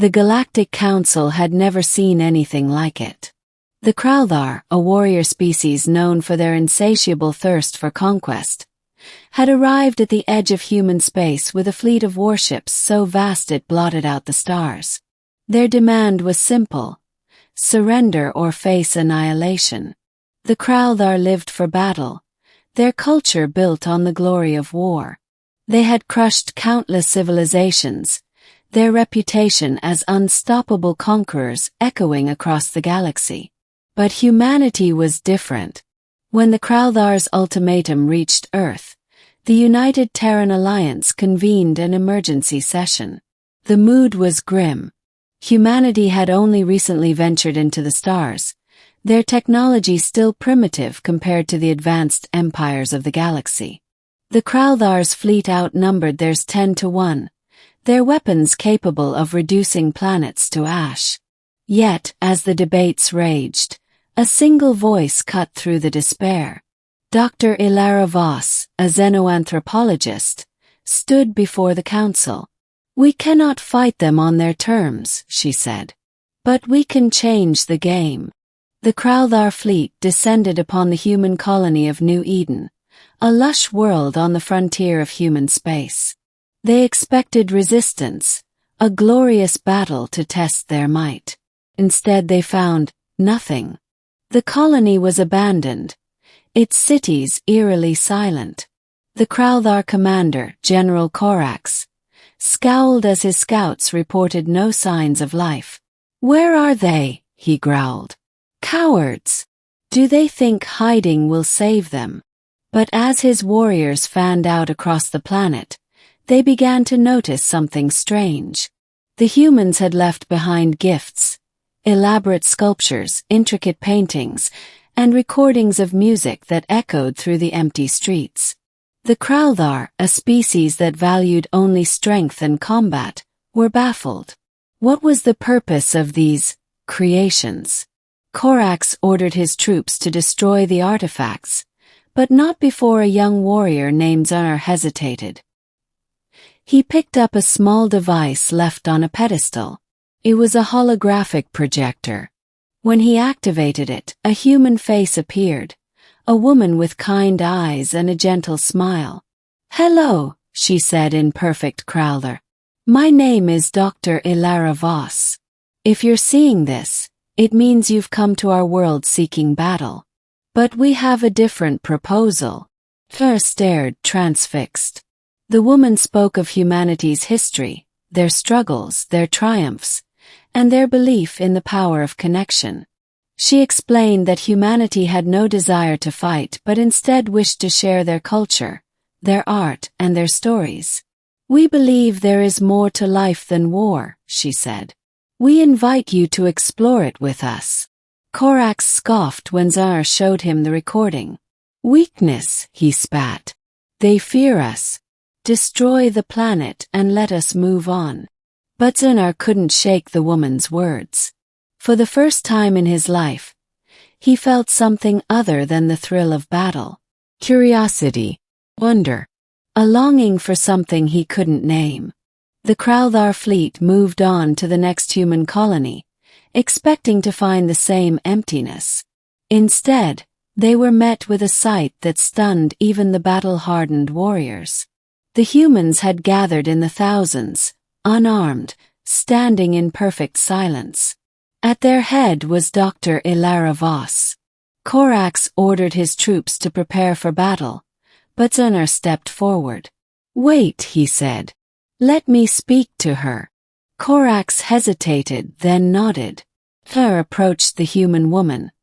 The Galactic Council had never seen anything like it. The Kral'thar, a warrior species known for their insatiable thirst for conquest, had arrived at the edge of human space with a fleet of warships so vast it blotted out the stars. Their demand was simple: surrender or face annihilation. The Kral'thar lived for battle, their culture built on the glory of war. They had crushed countless civilizations, their reputation as unstoppable conquerors echoing across the galaxy. But humanity was different. When the Kral'thar's ultimatum reached Earth, the United Terran Alliance convened an emergency session. The mood was grim. Humanity had only recently ventured into the stars, their technology still primitive compared to the advanced empires of the galaxy. The Kral'thar's fleet outnumbered theirs 10 to 1, their weapons capable of reducing planets to ash. Yet, as the debates raged, a single voice cut through the despair. Dr. Ilara Voss, a xenoanthropologist, stood before the council. "We cannot fight them on their terms," she said. "But we can change the game." The Kral'thar fleet descended upon the human colony of New Eden, a lush world on the frontier of human space. They expected resistance, a glorious battle to test their might. Instead they found nothing. The colony was abandoned, its cities eerily silent. The Kral'thar commander, General Korax, scowled as his scouts reported no signs of life. "Where are they?" he growled. "Cowards! Do they think hiding will save them?" But as his warriors fanned out across the planet, they began to notice something strange. The humans had left behind gifts, elaborate sculptures, intricate paintings, and recordings of music that echoed through the empty streets. The Kral'thar, a species that valued only strength and combat, were baffled. What was the purpose of these creations? Korax ordered his troops to destroy the artifacts, but not before a young warrior named Zar hesitated. He picked up a small device left on a pedestal. It was a holographic projector. When he activated it, a human face appeared, a woman with kind eyes and a gentle smile. "Hello," she said in perfect Kral'thar. "My name is Dr. Ilara Voss. If you're seeing this, it means you've come to our world seeking battle. But we have a different proposal." Fer stared, transfixed. The woman spoke of humanity's history, their struggles, their triumphs, and their belief in the power of connection. She explained that humanity had no desire to fight but instead wished to share their culture, their art, and their stories. "We believe there is more to life than war," she said. "We invite you to explore it with us." Korax scoffed when Zar showed him the recording. "Weakness," he spat. "They fear us. Destroy the planet and let us move on." But Zar couldn't shake the woman's words. For the first time in his life, he felt something other than the thrill of battle. Curiosity, wonder, a longing for something he couldn't name. The Kral'thar fleet moved on to the next human colony, expecting to find the same emptiness. Instead, they were met with a sight that stunned even the battle-hardened warriors. The humans had gathered in the thousands, unarmed, standing in perfect silence. At their head was Dr. Ilara Voss. Korax ordered his troops to prepare for battle, but Zar stepped forward. "Wait," he said. "Let me speak to her." Korax hesitated, then nodded. Zar approached the human woman,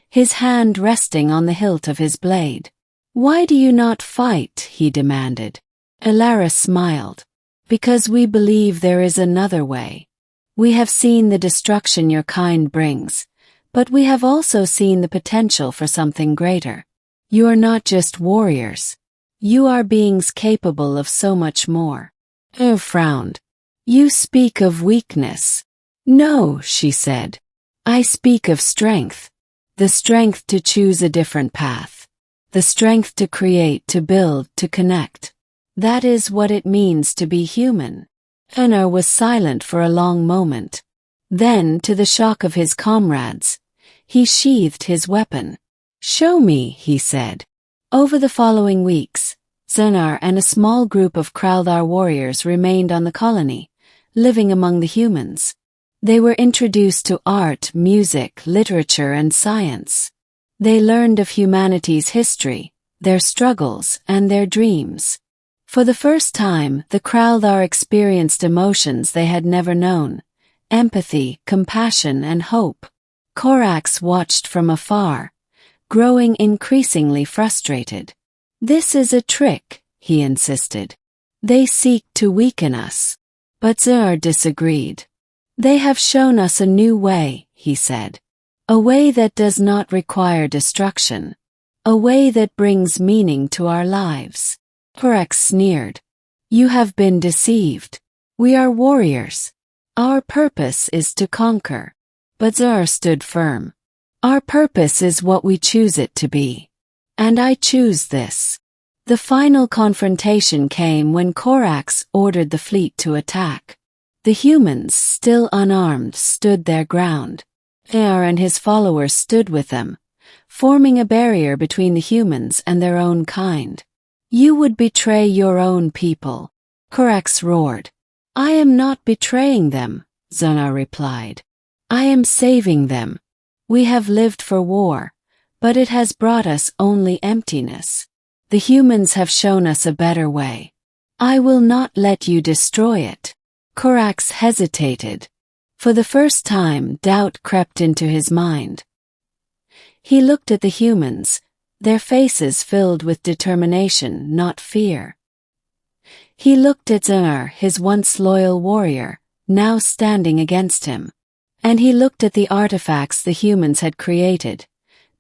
his hand resting on the hilt of his blade. "Why do you not fight?" he demanded. Ilara smiled. "Because we believe there is another way. We have seen the destruction your kind brings, but we have also seen the potential for something greater. You are not just warriors. You are beings capable of so much more." Zar frowned. "You speak of weakness." "No," she said. "I speak of strength. The strength to choose a different path. The strength to create, to build, to connect. That is what it means to be human." Kral'thar was silent for a long moment. Then, to the shock of his comrades, he sheathed his weapon. "Show me," he said. Over the following weeks, Kral'thar and a small group of Kral'thar warriors remained on the colony, living among the humans. They were introduced to art, music, literature, and science. They learned of humanity's history, their struggles, and their dreams. For the first time, the Kral'thar experienced emotions they had never known: empathy, compassion, and hope. Korax watched from afar, growing increasingly frustrated. "This is a trick," he insisted. "They seek to weaken us." But Kral'thar disagreed. "They have shown us a new way," he said. "A way that does not require destruction. A way that brings meaning to our lives." Korax sneered. "You have been deceived. We are warriors. Our purpose is to conquer." But Kral'thar stood firm. "Our purpose is what we choose it to be. And I choose this." The final confrontation came when Korax ordered the fleet to attack. The humans, still unarmed, stood their ground. Kral'thar and his followers stood with them, forming a barrier between the humans and their own kind. "You would betray your own people," Korax roared. "I am not betraying them," Kral'thar replied. "I am saving them. We have lived for war, but it has brought us only emptiness. The humans have shown us a better way. I will not let you destroy it." Korax hesitated. For the first time, doubt crept into his mind. He looked at the humans, their faces filled with determination, not fear. He looked at Kral'thar, his once loyal warrior, now standing against him. And he looked at the artifacts the humans had created,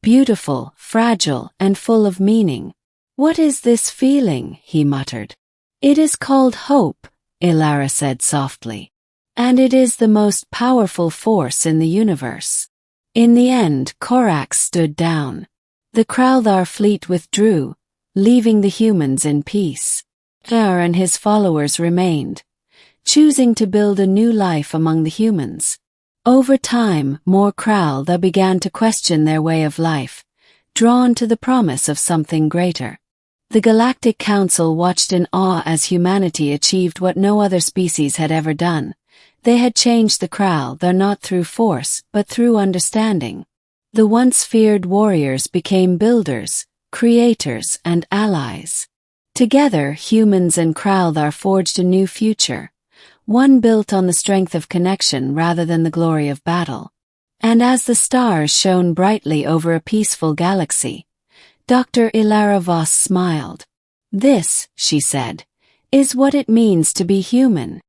beautiful, fragile, and full of meaning. "What is this feeling?" he muttered. "It is called hope," Ilara said softly. "And it is the most powerful force in the universe." In the end, Korax stood down. The Kral'thar fleet withdrew, leaving the humans in peace. Kral'thar and his followers remained, choosing to build a new life among the humans. Over time, more Kral'thar began to question their way of life, drawn to the promise of something greater. The Galactic Council watched in awe as humanity achieved what no other species had ever done. They had changed the Kral'thar not through force, but through understanding. The once feared warriors became builders, creators, and allies. Together, humans and Kral'thar forged a new future, one built on the strength of connection rather than the glory of battle. And as the stars shone brightly over a peaceful galaxy, Dr. Ilara Voss smiled. "This," she said, "is what it means to be human."